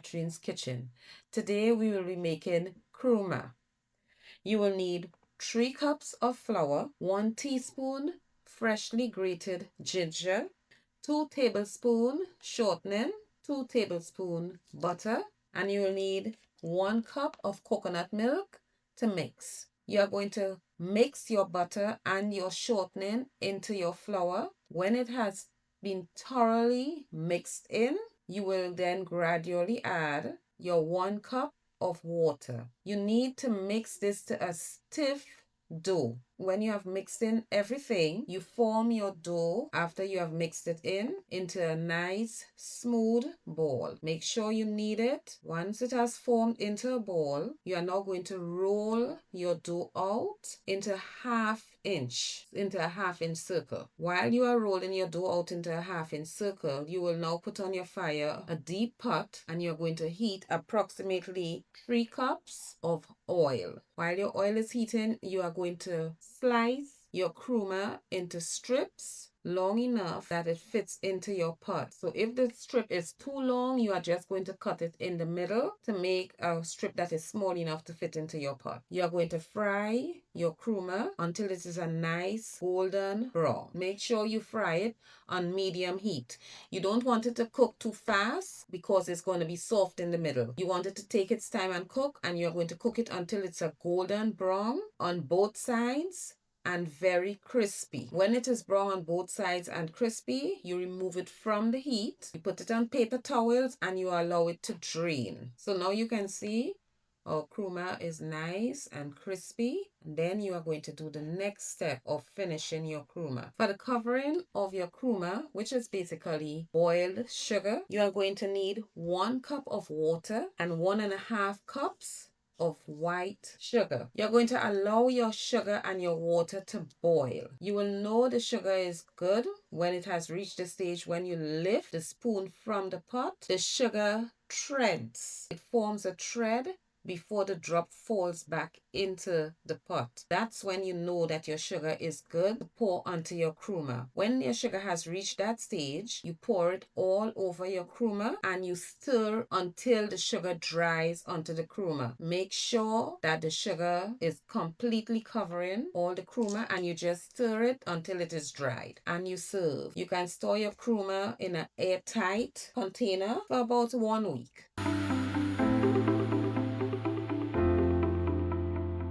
Catherine's Kitchen. Today we will be making kurma. You will need 3 cups of flour, 1 teaspoon freshly grated ginger, 2 tablespoons shortening, 2 tablespoons butter, and you will need 1 cup of coconut milk to mix. You are going to mix your butter and your shortening into your flour. When it has been thoroughly mixed in, you will then gradually add your 1 cup of water. You need to mix this to a stiff dough. When you have mixed in everything, you form your dough after you have mixed it into a nice smooth ball. Make sure you knead it. Once it has formed into a ball, you are now going to roll your dough out into a half inch circle. While you are rolling your dough out into a half-inch circle, you will now put on your fire a deep pot and you're going to heat approximately 3 cups of oil. While your oil is heating, you are going to slice your kurma into strips long enough that it fits into your pot. So if the strip is too long, you are just going to cut it in the middle to make a strip that is small enough to fit into your pot. You are going to fry your kurma until it is a nice golden brown. Make sure you fry it on medium heat. You don't want it to cook too fast because it's going to be soft in the middle. You want it to take its time and cook, and you're going to cook it until it's a golden brown on both sides and very crispy. When it is brown on both sides and crispy, you remove it from the heat. You put it on paper towels and you allow it to drain. So now you can see our kurma is nice and crispy. And then you are going to do the next step of finishing your kurma. For the covering of your kurma, which is basically boiled sugar, you are going to need 1 cup of water and 1.5 cups of white sugar. You're going to allow your sugar and your water to boil. You will know the sugar is good when it has reached the stage when you lift the spoon from the pot. The sugar threads. It forms a thread before the drop falls back into the pot. That's when you know that your sugar is good to pour onto your kurma. When your sugar has reached that stage, you pour it all over your kurma and you stir until the sugar dries onto the kurma. Make sure that the sugar is completely covering all the kurma and you just stir it until it is dried and you serve. You can store your kurma in an airtight container for about 1 week.